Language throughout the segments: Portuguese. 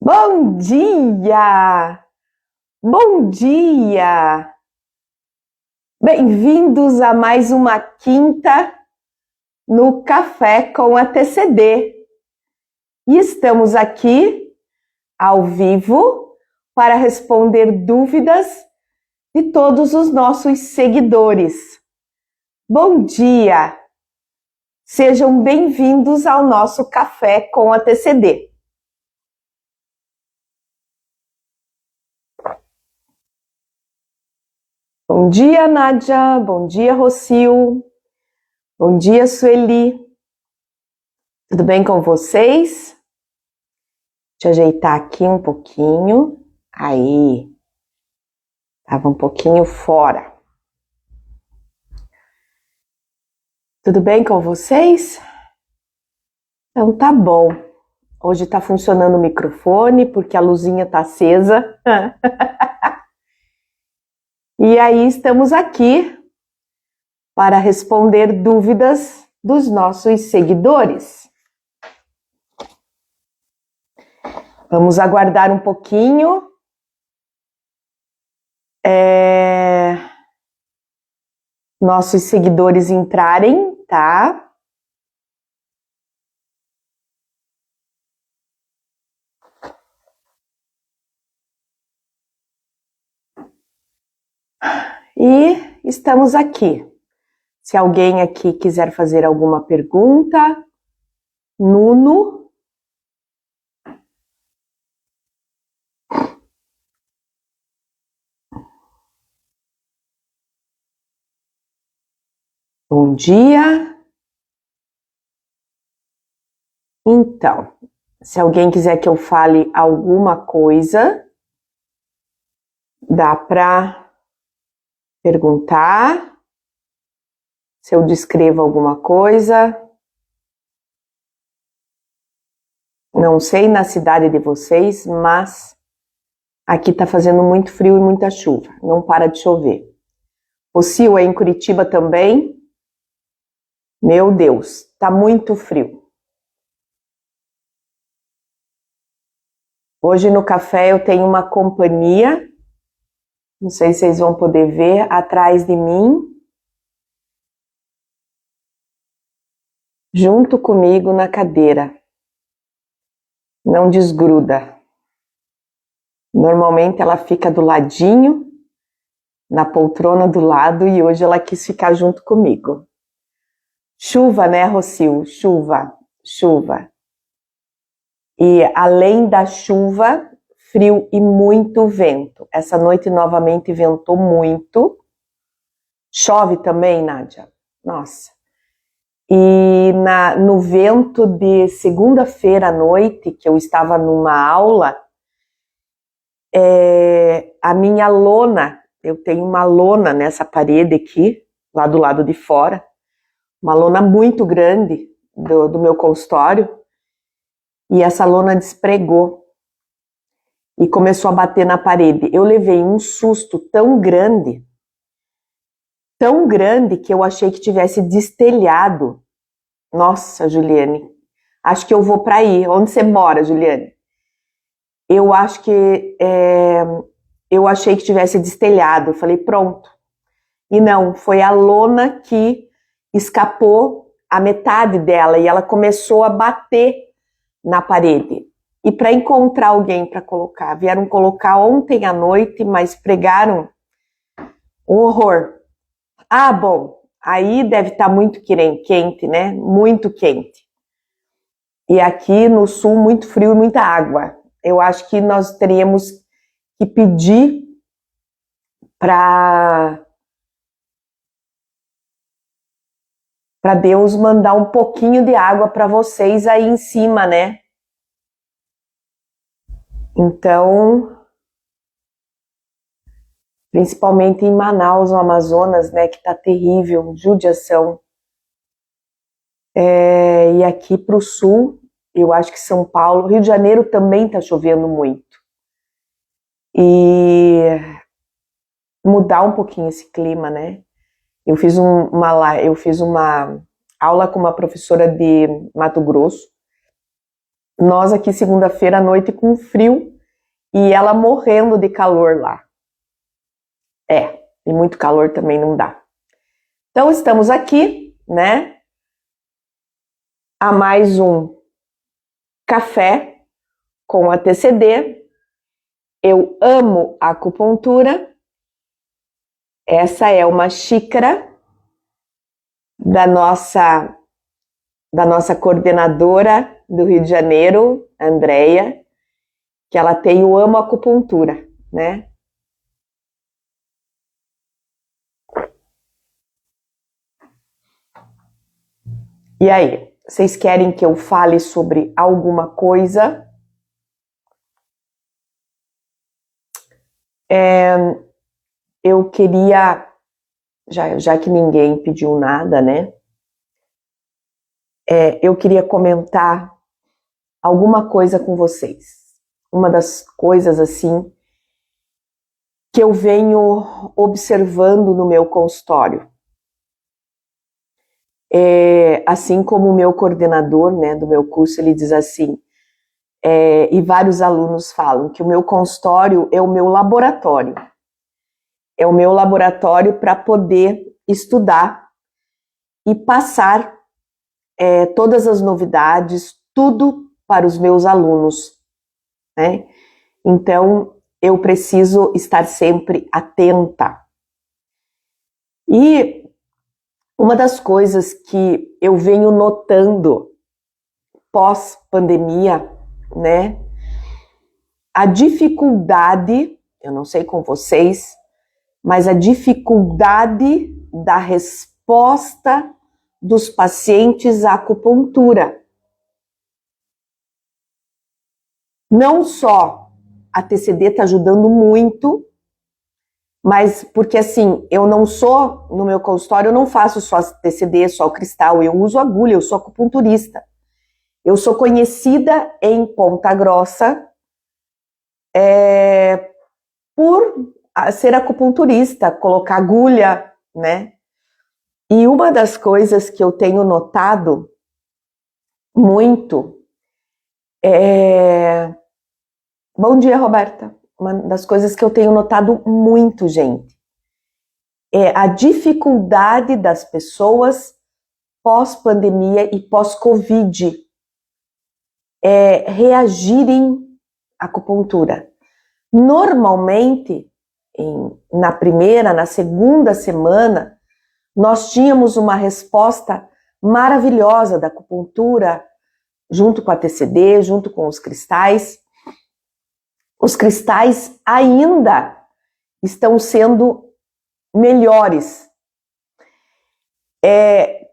Bom dia! Bom dia! Bem-vindos a mais uma quinta no Café com a TCD. E estamos aqui ao vivo para responder dúvidas de todos os nossos seguidores. Bom dia! Sejam bem-vindos ao nosso Café com a TCD. Bom dia, Nádia. Bom dia, Rocio. Bom dia, Sueli. Tudo bem com vocês? Deixa eu ajeitar aqui um pouquinho. Aí. Tava um pouquinho fora. Tudo bem com vocês? Então tá bom. Hoje tá funcionando o microfone porque a luzinha tá acesa. E aí estamos aqui para responder dúvidas dos nossos seguidores. Vamos aguardar um pouquinho. Nossos seguidores entrarem, tá? E estamos aqui. Se alguém aqui quiser fazer alguma pergunta, Nuno. Bom dia. Então, se alguém quiser que eu fale alguma coisa, dá para perguntar. Se eu descrevo alguma coisa. Não sei na cidade de vocês, mas aqui tá fazendo muito frio e muita chuva. Não para de chover. O Sil é em Curitiba também. Meu Deus, tá muito frio. Hoje no café eu tenho uma companhia. Não sei se vocês vão poder ver atrás de mim. Junto comigo na cadeira. Não desgruda. Normalmente ela fica do ladinho, na poltrona do lado, e hoje ela quis ficar junto comigo. Chuva, né, Rocio? Chuva, chuva. E além da chuva, frio e muito vento. Essa noite novamente ventou muito. Chove também, Nádia? Nossa. E no vento de segunda-feira à noite, que eu estava numa aula, a minha lona, eu tenho uma lona nessa parede aqui, lá do lado de fora, uma lona muito grande do meu consultório, e essa lona despregou e começou a bater na parede. Eu levei um susto tão grande que eu achei que tivesse destelhado. Nossa, Juliane, acho que eu vou para aí. Onde você mora, Juliane? Eu acho que eu achei que tivesse destelhado. Eu falei, pronto. E não, foi a lona que escapou a metade dela e ela começou a bater na parede. E para encontrar alguém para colocar, vieram colocar ontem à noite, mas pregaram um horror. Ah, bom, aí deve estar muito quente, né? Muito quente. E aqui no sul, muito frio e muita água. Eu acho que nós teríamos que pedir para Deus mandar um pouquinho de água para vocês aí em cima, né? Então, principalmente em Manaus, no Amazonas, né, que tá terrível, judiação. E aqui para o sul, eu acho que São Paulo, Rio de Janeiro também tá chovendo muito. E mudar um pouquinho esse clima, né? Eu fiz uma aula com uma professora de Mato Grosso, Nós aqui segunda-feira à noite com frio e ela morrendo de calor lá. E muito calor também não dá. Então estamos aqui, né? A mais um café com a TCD. Eu amo a acupuntura. Essa é uma xícara da nossa coordenadora do Rio de Janeiro, Andréia, que ela tem o Amo Acupuntura, né? E aí, vocês querem que eu fale sobre alguma coisa? Eu queria, já que ninguém pediu nada, né? Eu queria comentar alguma coisa com vocês. Uma das coisas, assim, que eu venho observando no meu consultório. Assim como o meu coordenador, né, do meu curso, ele diz assim, e vários alunos falam que o meu consultório é o meu laboratório. É o meu laboratório para poder estudar e passar todas as novidades, tudo para os meus alunos, né? Então, eu preciso estar sempre atenta. E uma das coisas que eu venho notando pós-pandemia, né? A dificuldade, eu não sei com vocês, mas a dificuldade da resposta dos pacientes à acupuntura. Não só a TCD está ajudando muito, mas porque assim, eu não sou, no meu consultório, eu não faço só TCD, só o cristal, eu uso agulha, eu sou acupunturista. Eu sou conhecida em Ponta Grossa por ser acupunturista, colocar agulha, né? E uma das coisas que eu tenho notado muito Bom dia, Roberta. Uma das coisas que eu tenho notado muito, gente, é a dificuldade das pessoas pós-pandemia e pós-Covid reagirem à acupuntura. Normalmente, na primeira, na segunda semana, nós tínhamos uma resposta maravilhosa da acupuntura, junto com a TCD, junto com os cristais. Os cristais ainda estão sendo melhores.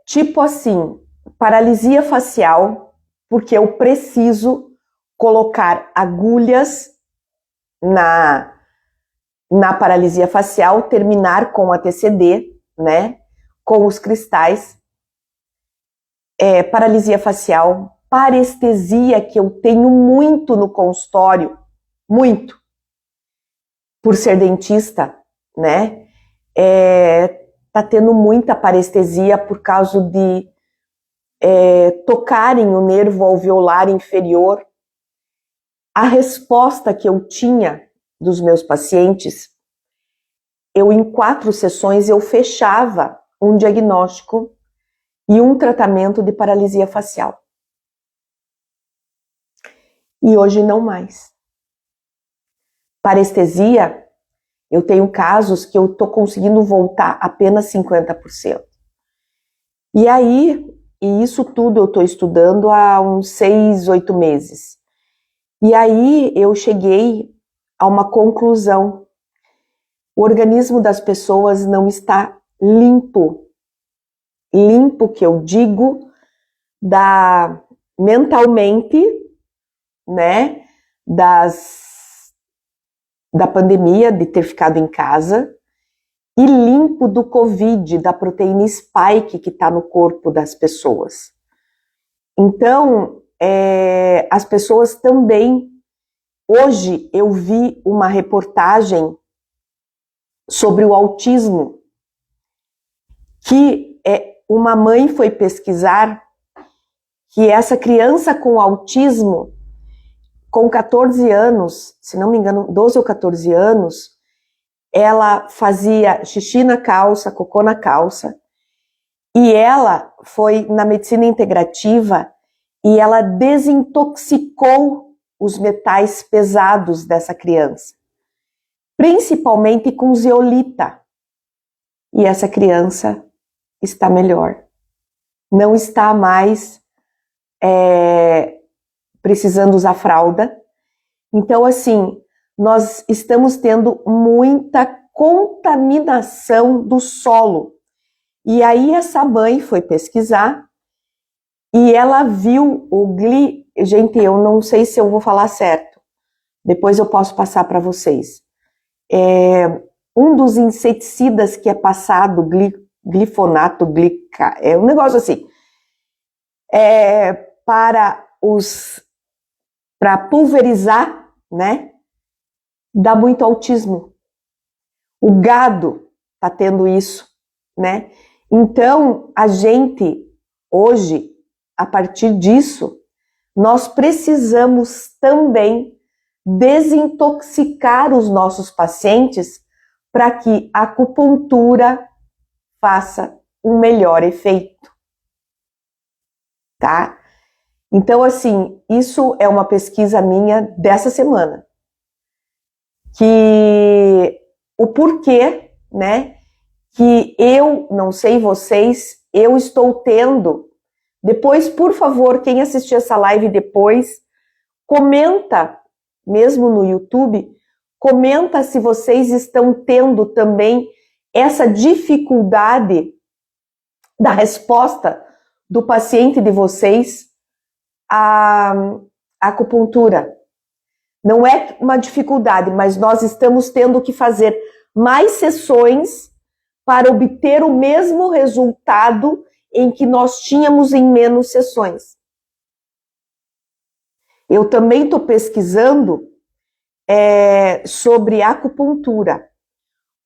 Tipo assim, paralisia facial, porque eu preciso colocar agulhas na paralisia facial, terminar com a TCD, né? Com os cristais. Paralisia facial, parestesia, que eu tenho muito no consultório, muito, por ser dentista, né? Tá tendo muita parestesia por causa de tocarem o nervo alveolar inferior. A resposta que eu tinha dos meus pacientes, em 4 sessões eu fechava um diagnóstico e um tratamento de paralisia facial. E hoje não mais. Parestesia, eu tenho casos que eu estou conseguindo voltar apenas 50%. E aí, isso tudo eu estou estudando há uns 6, 8 meses. E aí eu cheguei a uma conclusão. O organismo das pessoas não está limpo. Limpo, que eu digo, mentalmente, né, da pandemia, de ter ficado em casa, e limpo do Covid, da proteína spike que está no corpo das pessoas. Então, as pessoas também... Hoje eu vi uma reportagem sobre o autismo, que uma mãe foi pesquisar que essa criança com autismo, com 14 anos, se não me engano, 12 ou 14 anos, ela fazia xixi na calça, cocô na calça, e ela foi na medicina integrativa e ela desintoxicou os metais pesados dessa criança, principalmente com zeolita. E essa criança está melhor. Não está mais precisando usar fralda. Então, assim, nós estamos tendo muita contaminação do solo. E aí essa mãe foi pesquisar e ela viu o gente, eu não sei se eu vou falar certo. Depois eu posso passar para vocês. Um dos inseticidas que é passado, glifonato, é um negócio assim, para pulverizar, né? Dá muito autismo. O gado tá tendo isso, né? Então, a gente, hoje, a partir disso, nós precisamos também desintoxicar os nossos pacientes para que a acupuntura faça um melhor efeito, tá? Então, assim, isso é uma pesquisa minha dessa semana, que o porquê, né, que eu, não sei vocês, eu estou tendo. Depois, por favor, quem assistir essa live depois, comenta, mesmo no YouTube, comenta se vocês estão tendo também essa dificuldade da resposta do paciente de vocês à acupuntura. Não é uma dificuldade, mas nós estamos tendo que fazer mais sessões para obter o mesmo resultado em que nós tínhamos em menos sessões. Eu também estou pesquisando sobre acupuntura.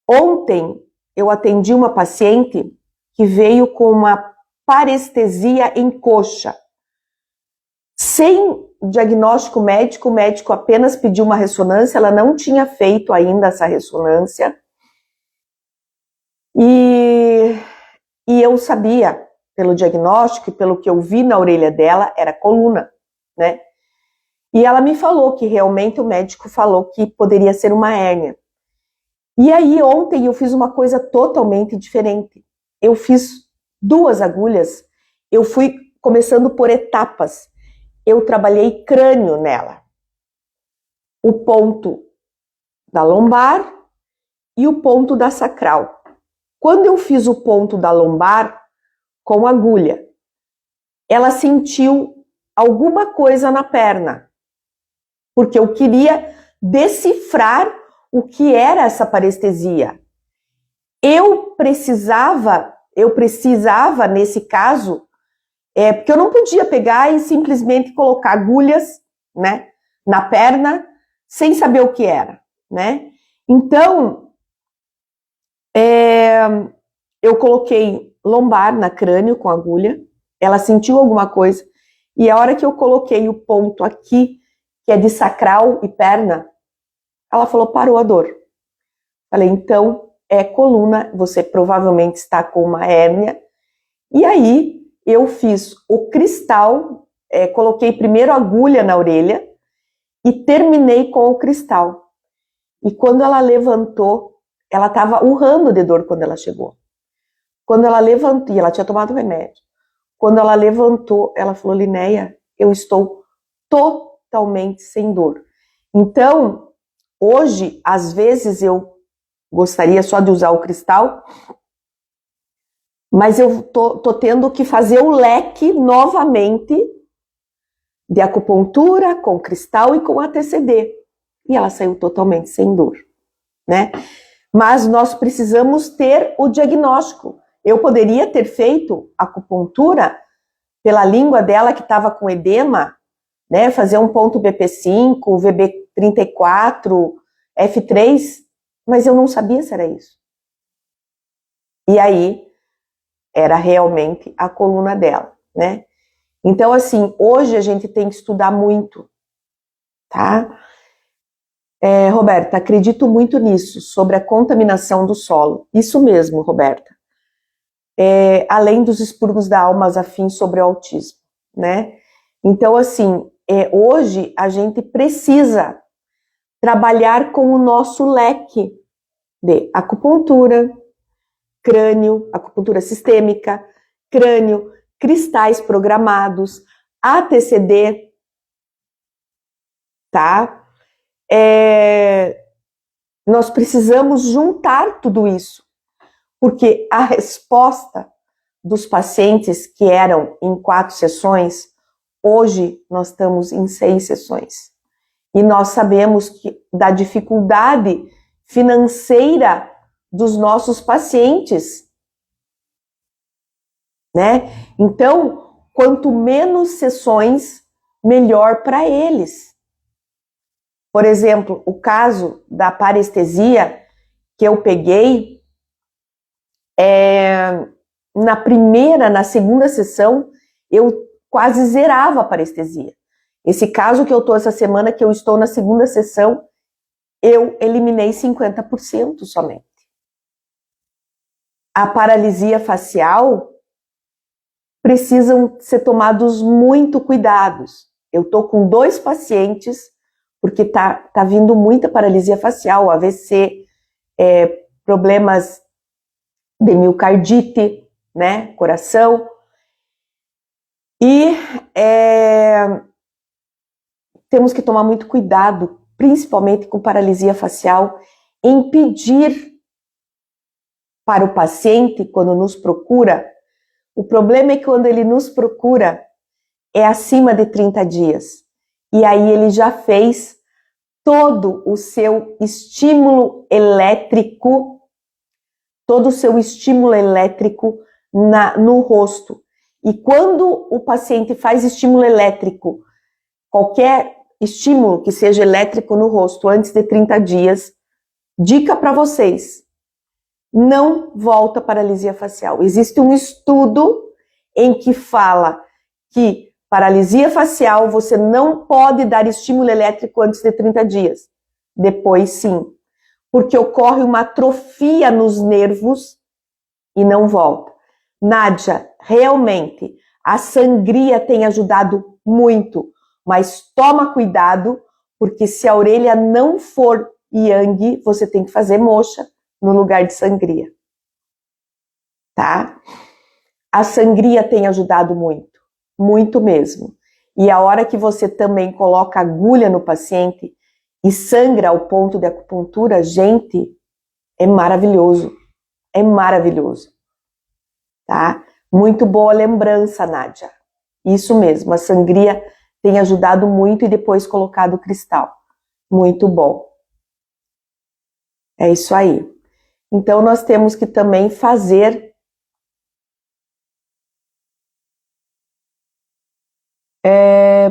Ontem eu atendi uma paciente que veio com uma parestesia em coxa. Sem diagnóstico médico, o médico apenas pediu uma ressonância, ela não tinha feito ainda essa ressonância. E eu sabia, pelo diagnóstico e pelo que eu vi na orelha dela, era coluna, né? E ela me falou que realmente o médico falou que poderia ser uma hérnia. E aí ontem eu fiz uma coisa totalmente diferente. Eu fiz 2 agulhas, eu fui começando por etapas. Eu trabalhei crânio nela. O ponto da lombar e o ponto da sacral. Quando eu fiz o ponto da lombar com agulha, ela sentiu alguma coisa na perna, porque eu queria decifrar o que era essa parestesia. Eu precisava nesse caso, porque eu não podia pegar e simplesmente colocar agulhas, né, na perna sem saber o que era, né? Então, eu coloquei lombar na crânio com agulha, ela sentiu alguma coisa, e a hora que eu coloquei o ponto aqui, que é de sacral e perna, ela falou, parou a dor. Falei, então, é coluna, você provavelmente está com uma hérnia. E aí, eu fiz o cristal, coloquei primeiro a agulha na orelha e terminei com o cristal. E quando ela levantou, ela estava urrando de dor quando ela chegou. Quando ela levantou, e ela tinha tomado remédio. Quando ela levantou, ela falou, Linéia, eu estou totalmente sem dor. Então, hoje, às vezes eu gostaria só de usar o cristal, mas eu tô tendo que fazer o leque novamente de acupuntura com cristal e com ATCD. E ela saiu totalmente sem dor, né? Mas nós precisamos ter o diagnóstico. Eu poderia ter feito acupuntura pela língua dela que estava com edema, né? Fazer um ponto BP5, VB34, F3, mas eu não sabia se era isso. E aí, era realmente a coluna dela, né? Então, assim, hoje a gente tem que estudar muito. tá? Roberta, acredito muito nisso, sobre a contaminação do solo. Isso mesmo, Roberta. Além dos expurgos da alma afins sobre o autismo, né? Então, assim, hoje a gente precisa trabalhar com o nosso leque de acupuntura, crânio, acupuntura sistêmica, crânio, cristais programados, ATCD, tá? Nós precisamos juntar tudo isso, porque a resposta dos pacientes que eram em 4 sessões, hoje nós estamos em 6 sessões. E nós sabemos da dificuldade financeira dos nossos pacientes, né? Então, quanto menos sessões, melhor para eles. Por exemplo, o caso da parestesia que eu peguei, na segunda sessão, eu quase zerava a parestesia. Esse caso que eu estou essa semana, que eu estou na segunda sessão, eu eliminei 50% somente. A paralisia facial precisam ser tomados muito cuidados. Eu estou com 2 pacientes, porque tá vindo muita paralisia facial, AVC, problemas de miocardite, né, coração. E temos que tomar muito cuidado, principalmente com paralisia facial, em pedir para o paciente, quando nos procura. O problema é que quando ele nos procura, é acima de 30 dias. E aí ele já fez todo o seu estímulo elétrico, no rosto. E quando o paciente faz estímulo elétrico, qualquer estímulo que seja elétrico no rosto antes de 30 dias, dica para vocês, não volta paralisia facial. Existe um estudo em que fala que paralisia facial, você não pode dar estímulo elétrico antes de 30 dias. Depois, sim. Porque ocorre uma atrofia nos nervos e não volta. Nádia, realmente, a sangria tem ajudado muito, mas toma cuidado, porque se a orelha não for yang, você tem que fazer moxa no lugar de sangria. Tá? A sangria tem ajudado muito. Muito mesmo. E a hora que você também coloca agulha no paciente e sangra ao ponto de acupuntura, gente, é maravilhoso. É maravilhoso. Tá? Muito boa lembrança, Nádia. Isso mesmo, a sangria tem ajudado muito e depois colocado o cristal. Muito bom. É isso aí. Então, nós temos que também fazer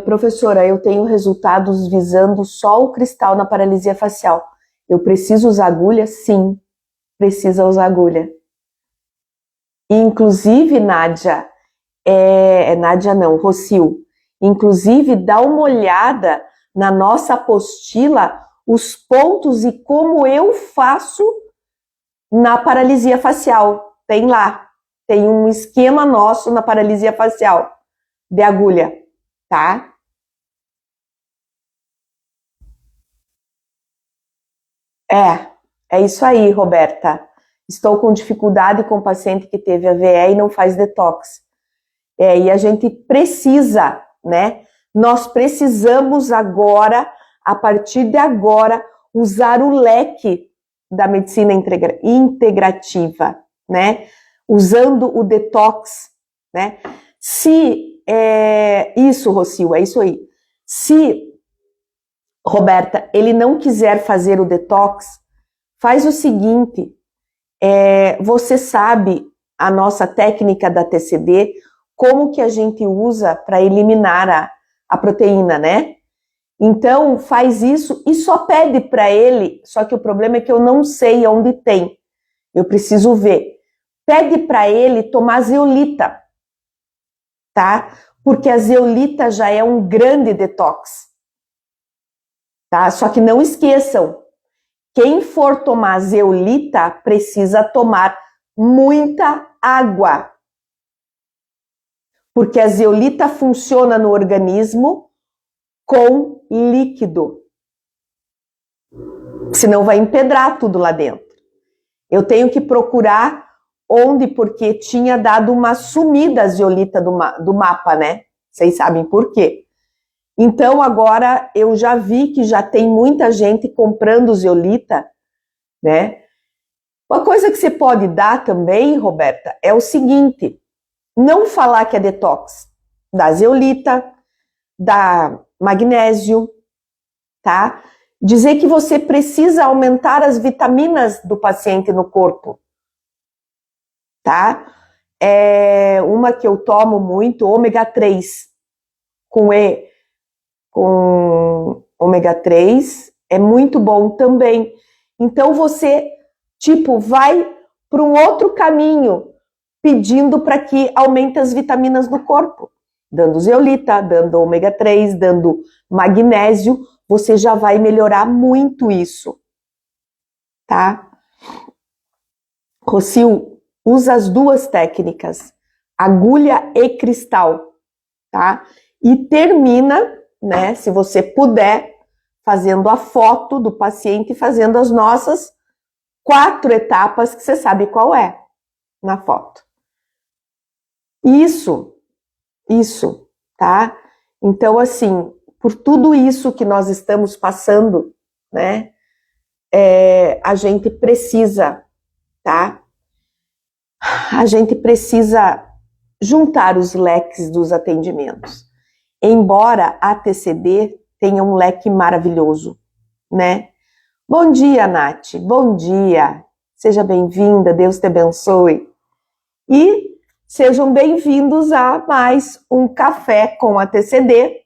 professora, eu tenho resultados visando só o cristal na paralisia facial. Eu preciso usar agulha? Sim, precisa usar agulha. Inclusive, Nádia, Nádia não, Rocio, inclusive dá uma olhada na nossa apostila, os pontos e como eu faço na paralisia facial. Tem lá, tem um esquema nosso na paralisia facial de agulha, tá? É isso aí, Roberta. Estou com dificuldade com o paciente que teve AVE e não faz detox. E a gente precisa, né? Nós precisamos agora, a partir de agora, usar o leque da medicina integrativa, né? Usando o detox, né? Isso, Rocio, é isso aí. Se, Roberta, ele não quiser fazer o detox, faz o seguinte, você sabe a nossa técnica da TCD, como que a gente usa para eliminar a proteína, né? Então, faz isso e só pede para ele, só que o problema é que eu não sei onde tem, eu preciso ver. Pede para ele tomar zeolita, tá? Porque a zeolita já é um grande detox. tá? Só que não esqueçam, quem for tomar zeolita precisa tomar muita água. Porque a zeolita funciona no organismo com líquido. Senão vai empedrar tudo lá dentro. Eu tenho que procurar onde, porque tinha dado uma sumida a zeolita do mapa, né? Vocês sabem por quê. Então agora eu já vi que já tem muita gente comprando zeolita, né? Uma coisa que você pode dar também, Roberta, é o seguinte: não falar que é detox, dá zeolita, dá magnésio, tá? Dizer que você precisa aumentar as vitaminas do paciente no corpo, tá? É uma que eu tomo muito, ômega 3, com ômega 3, é muito bom também. Então você, tipo, vai para um outro caminho, pedindo para que aumente as vitaminas do corpo. Dando zeolita, dando ômega 3, dando magnésio, você já vai melhorar muito isso, tá? Rocio, usa as duas técnicas, agulha e cristal, tá? E termina, né, se você puder, fazendo a foto do paciente, fazendo as nossas 4 etapas que você sabe qual é na foto. Isso, tá? Então, assim, por tudo isso que nós estamos passando, né, a gente precisa, tá? A gente precisa juntar os leques dos atendimentos. Embora a TCD tenha um leque maravilhoso, né? Bom dia, Nath. Bom dia. Seja bem-vinda, Deus te abençoe. E sejam bem-vindos a mais um Café com a TCD,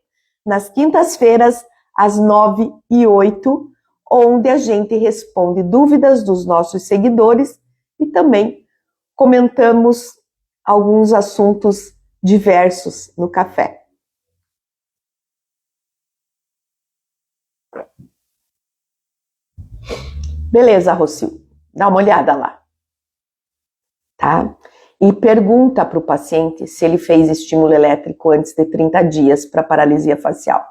nas quintas-feiras, às 9h08, onde a gente responde dúvidas dos nossos seguidores e também comentamos alguns assuntos diversos no café. Beleza, Rocio, dá uma olhada lá, tá? E pergunta para o paciente se ele fez estímulo elétrico antes de 30 dias para paralisia facial.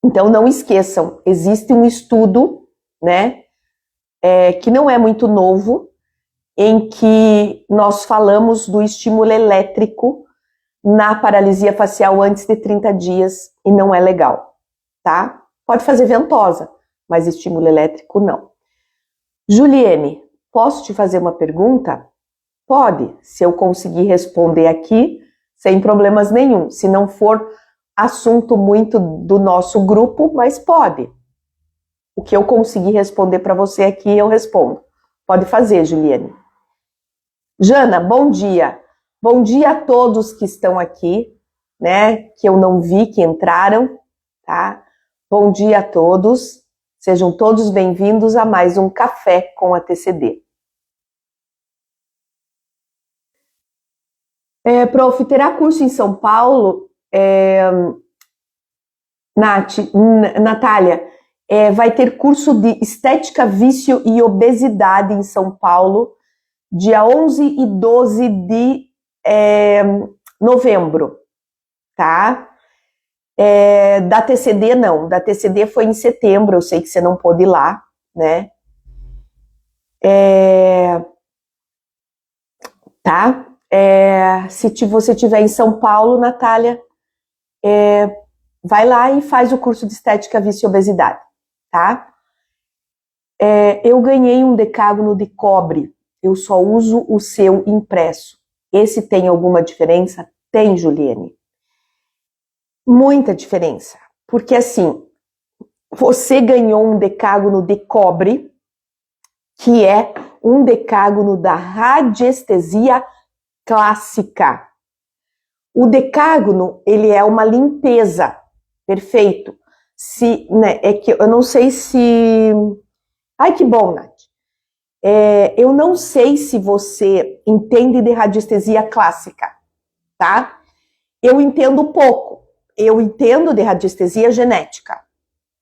Então não esqueçam, existe um estudo, né, que não é muito novo, em que nós falamos do estímulo elétrico na paralisia facial antes de 30 dias e não é legal, tá? Pode fazer ventosa, mas estímulo elétrico não. Juliene, posso te fazer uma pergunta? Pode, se eu conseguir responder aqui, sem problemas nenhum. Se não for assunto muito do nosso grupo, mas pode. O que eu conseguir responder para você aqui, eu respondo. Pode fazer, Juliane. Jana, bom dia. Bom dia a todos que estão aqui, né? Que eu não vi, que entraram, tá? Bom dia a todos. Sejam todos bem-vindos a mais um Café com a TCD. Prof, terá curso em São Paulo? Natália, vai ter curso de Estética, Vício e Obesidade em São Paulo, dia 11 e 12 de novembro, tá? Da TCD não, da TCD foi em setembro, eu sei que você não pôde ir lá, né? Tá? Se você estiver em São Paulo, Natália, vai lá e faz o curso de Estética, Vício e Obesidade, tá? Eu ganhei um decágono de cobre, eu só uso o seu impresso. Esse tem alguma diferença? Tem, Juliane. Muita diferença, porque assim, você ganhou um decágono de cobre, que é um decágono da radiestesia clássica. O decágono, ele é uma limpeza, perfeito. É que eu não sei se... Ai, que bom, Nath. Eu não sei se você entende de radiestesia clássica, tá? Eu entendo pouco. eu entendo de radiestesia genética,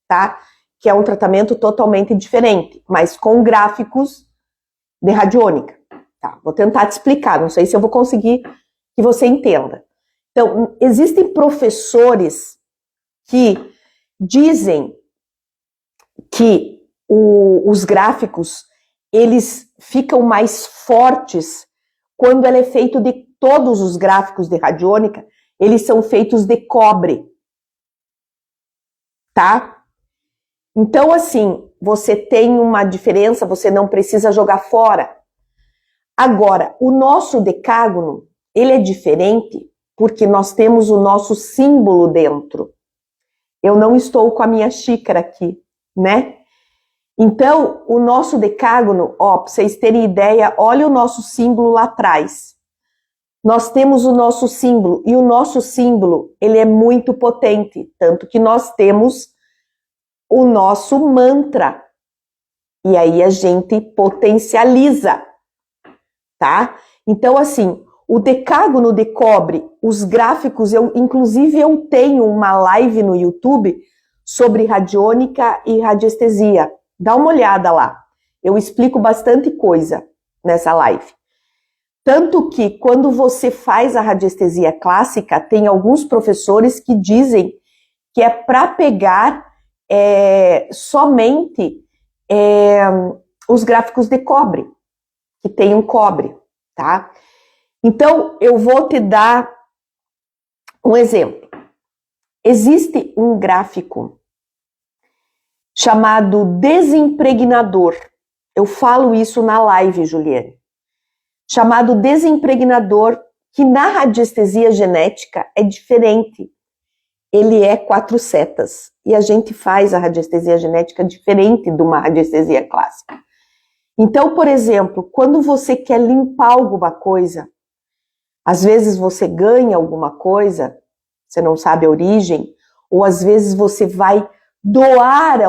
tá? Que é um tratamento totalmente diferente, mas com gráficos de radiônica. Tá, vou tentar te explicar, não sei se eu vou conseguir que você entenda. Então, existem professores que dizem que os gráficos, eles ficam mais fortes quando ele é feito de todos os gráficos de radiônica, eles são feitos de cobre, tá? Então, assim, você tem uma diferença, você não precisa jogar fora. Agora, o nosso decágono, ele é diferente porque nós temos o nosso símbolo dentro. Eu não estou com a minha xícara aqui, né? Então, o nosso decágono, ó, para vocês terem ideia, olha o nosso símbolo lá atrás. Nós temos o nosso símbolo, e o nosso símbolo, ele é muito potente, tanto que nós temos o nosso mantra. E aí a gente potencializa, tá? Então, assim, o decágono de cobre, os gráficos, inclusive eu tenho uma live no YouTube sobre radiônica e radiestesia. Dá uma olhada lá. Eu explico bastante coisa nessa live. Tanto que quando você faz a radiestesia clássica, tem alguns professores que dizem que é para pegar somente os gráficos de cobre, que tem um cobre, tá? Então, eu vou te dar um exemplo. Existe um gráfico chamado desimpregnador. Eu falo isso na live, Juliane. Chamado desimpregnador, que na radiestesia genética é diferente. Ele é 4 setas. E a gente faz a radiestesia genética diferente de uma radiestesia clássica. Então, por exemplo, quando você quer limpar alguma coisa, às vezes você ganha alguma coisa, você não sabe a origem, ou às vezes você vai doar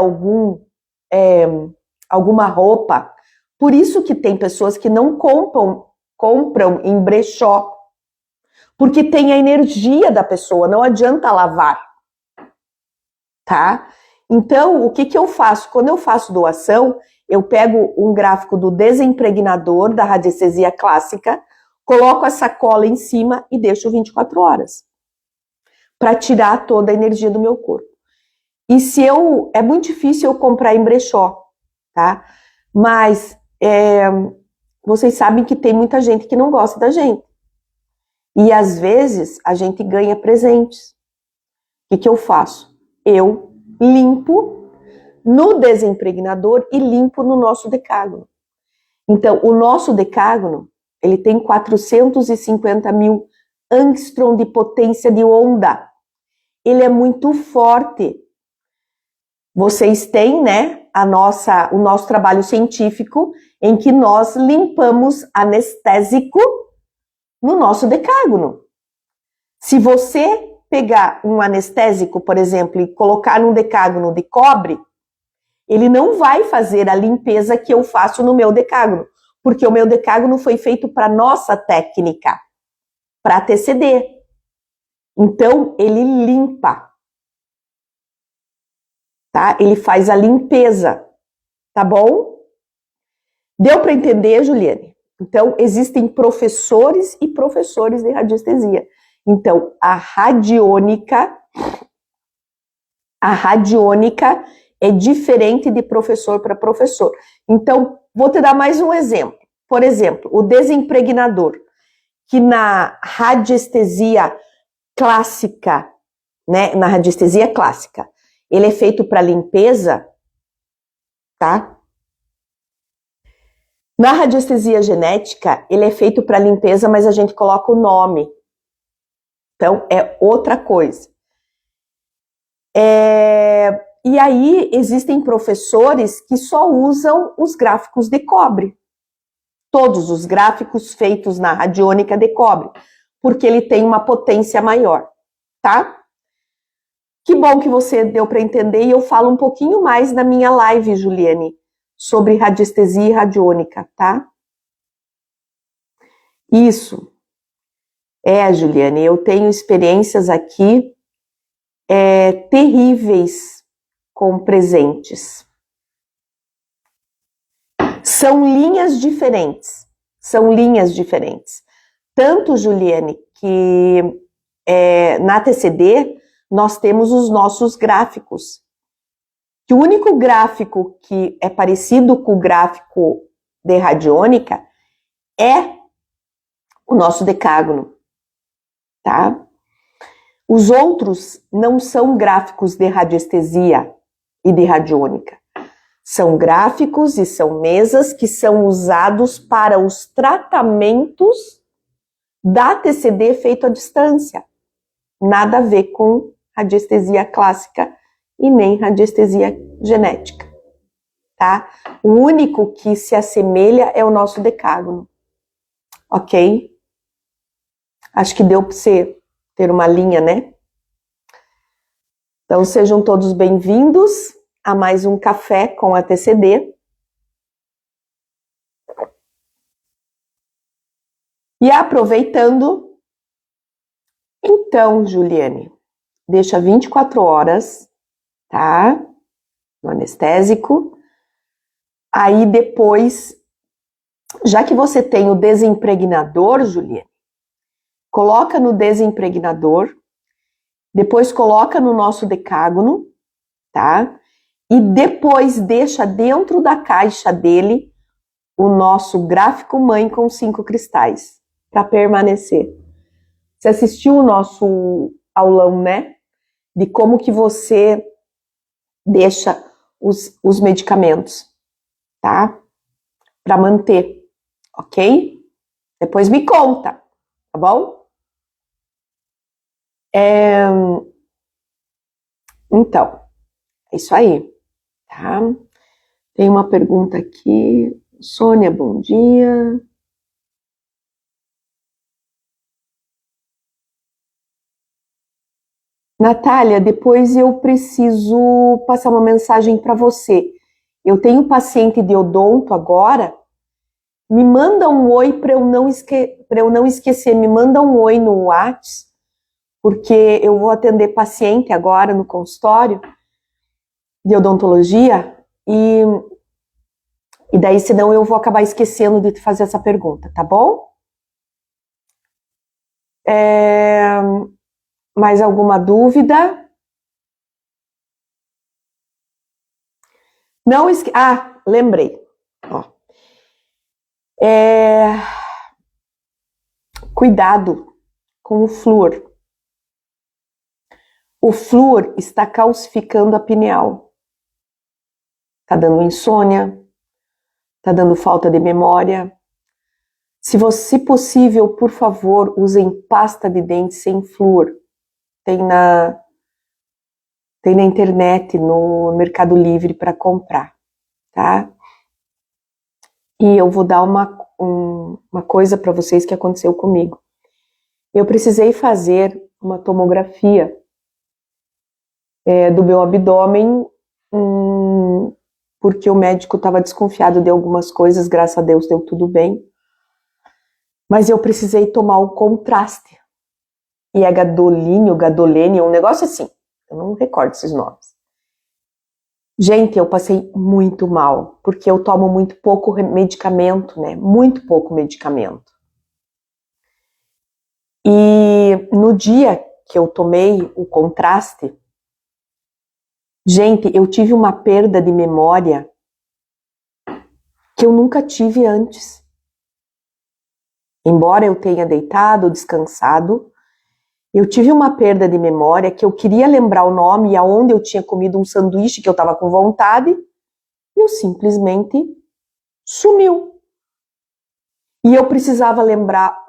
alguma roupa. Por isso que tem pessoas que não compram em brechó, porque tem a energia da pessoa, não adianta lavar, tá? Então, o que eu faço? Quando eu faço doação, eu pego um gráfico do desimpregnador da radiestesia clássica, coloco a sacola em cima e deixo 24 horas para tirar toda a energia do meu corpo. E é muito difícil eu comprar em brechó, tá? Mas vocês sabem que tem muita gente que não gosta da gente. E às vezes a gente ganha presentes. O que eu faço? Eu limpo no desimpregnador e limpo no nosso decágono. Então, o nosso decágono, ele tem 450 mil angstrom de potência de onda. Ele é muito forte. Vocês têm, né, o nosso trabalho científico em que nós limpamos anestésico no nosso decágono. Se você pegar um anestésico, por exemplo, e colocar num decágono de cobre, ele não vai fazer a limpeza que eu faço no meu decágono, porque o meu decágono foi feito para nossa técnica, para TCD. Então, ele limpa, tá? Ele faz a limpeza, tá bom? Deu para entender, Juliane? Então, existem professores e professores de radiestesia. Então, a radiônica é diferente de professor para professor. Então, vou te dar mais um exemplo. Por exemplo, o desimpregnador, que na radiestesia clássica, né? Na radiestesia clássica, ele é feito para limpeza, tá? Na radiestesia genética, ele é feito para limpeza, mas a gente coloca o nome. Então, é outra coisa. E aí, existem professores que só usam os gráficos de cobre. Todos os gráficos feitos na radiônica de cobre, porque ele tem uma potência maior, tá? Que bom que você deu para entender, e eu falo um pouquinho mais na minha live, Juliane, sobre radiestesia e radiônica, tá? Isso. Juliane, eu tenho experiências aqui terríveis com presentes. São linhas diferentes. Tanto, Juliane, que na TCD nós temos os nossos gráficos. Que o único gráfico que é parecido com o gráfico de radiônica é o nosso decágono, tá? Os outros não são gráficos de radiestesia e de radiônica. São gráficos e são mesas que são usados para os tratamentos da TCD feito à distância. Nada a ver com radiestesia clássica e nem radiestesia genética, tá? O único que se assemelha é o nosso decágono, ok? Acho que deu para você ter uma linha, né? Então, sejam todos bem-vindos a mais um Café com a TCD. E aproveitando, então, Juliane, deixa 24 horas, tá? No anestésico. Aí depois, já que você tem o desimpregnador, Juliane, coloca no desimpregnador, depois coloca no nosso decágono, tá? E depois deixa dentro da caixa dele o nosso gráfico mãe com 5 cristais, para permanecer. Você assistiu o nosso aulão, né? De como que você deixa os medicamentos, tá? Para manter, ok? Depois me conta, tá bom? Então, é isso aí, tá? Tem uma pergunta aqui. Sônia, bom dia. Natália, depois eu preciso passar uma mensagem para você. Eu tenho paciente de odonto agora. Me manda um oi para eu não esquecer. Me manda um oi no WhatsApp, porque eu vou atender paciente agora no consultório de odontologia e daí, senão eu vou acabar esquecendo de te fazer essa pergunta, tá bom? Mais alguma dúvida? Não esque... Ah, lembrei. Ó. Cuidado com o flúor. O flúor está calcificando a pineal. Tá dando insônia, tá dando falta de memória. Se possível, por favor, usem pasta de dente sem flúor. Tem na internet, no Mercado Livre para comprar, tá? E eu vou dar uma coisa para vocês que aconteceu comigo. Eu precisei fazer uma tomografia do meu abdômen, porque o médico estava desconfiado de algumas coisas, graças a Deus deu tudo bem. Mas eu precisei tomar o contraste. E é gadolene, um negócio assim. Eu não recordo esses nomes. Gente, eu passei muito mal, porque eu tomo muito pouco medicamento, né? Muito pouco medicamento. E no dia que eu tomei o contraste, gente, eu tive uma perda de memória que eu nunca tive antes. Embora eu tenha deitado, descansado, eu tive uma perda de memória que eu queria lembrar o nome e aonde eu tinha comido um sanduíche que eu estava com vontade, e eu simplesmente sumiu. E eu precisava lembrar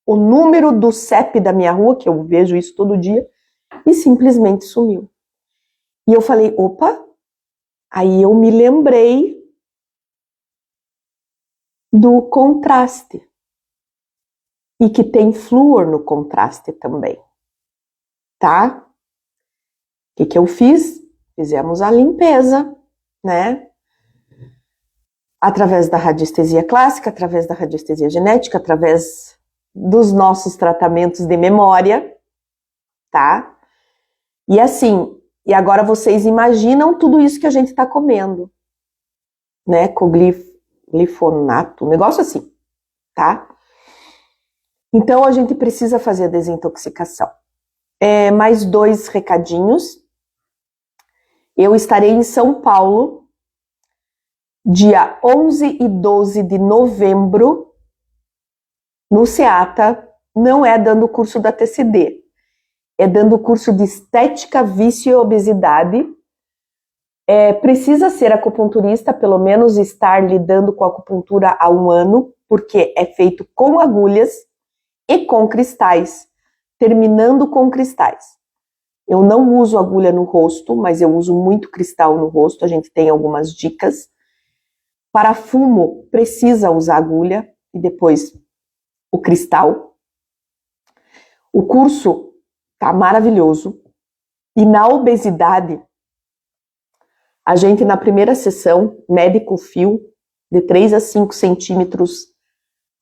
o número do CEP da minha rua, que eu vejo isso todo dia, e simplesmente sumiu. E eu falei, opa, aí eu me lembrei do contraste. E que tem flúor no contraste também, tá? O que eu fiz? Fizemos a limpeza, né? Através da radiestesia clássica, através da radiestesia genética, através dos nossos tratamentos de memória, tá? E assim, e agora vocês imaginam tudo isso que a gente está comendo, né? Com glifonato, um negócio assim, tá? Então a gente precisa fazer a desintoxicação. Mais 2 recadinhos. Eu estarei em São Paulo, dia 11 e 12 de novembro, no SEATA. Não é dando o curso da TCD, é dando o curso de estética, vício e obesidade. Precisa ser acupunturista, pelo menos estar lidando com acupuntura há 1 ano, porque é feito com agulhas e com cristais, terminando com cristais. Eu não uso agulha no rosto, mas eu uso muito cristal no rosto, a gente tem algumas dicas. Para fumo, precisa usar agulha e depois o cristal. O curso tá maravilhoso. E na obesidade, a gente na primeira sessão mede com fio de 3 a 5 centímetros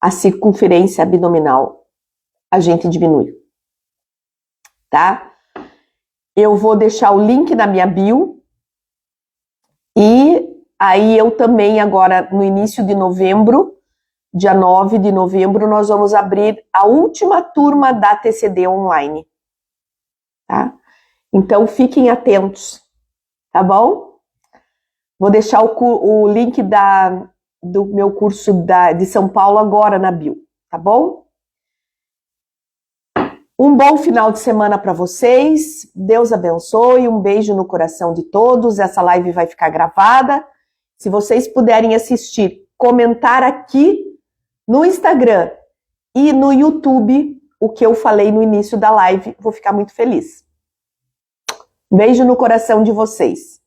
a circunferência abdominal. A gente diminui. Tá? Eu vou deixar o link na minha bio. E aí eu também agora no início de novembro, dia 9 de novembro, nós vamos abrir a última turma da TCD online. Tá? Então fiquem atentos, tá bom? Vou deixar o link do meu curso de São Paulo agora na bio, tá bom? Um bom final de semana para vocês. Deus abençoe. Um beijo no coração de todos. Essa live vai ficar gravada. Se vocês puderem assistir, comentar aqui no Instagram e no YouTube o que eu falei no início da live, vou ficar muito feliz. Beijo no coração de vocês.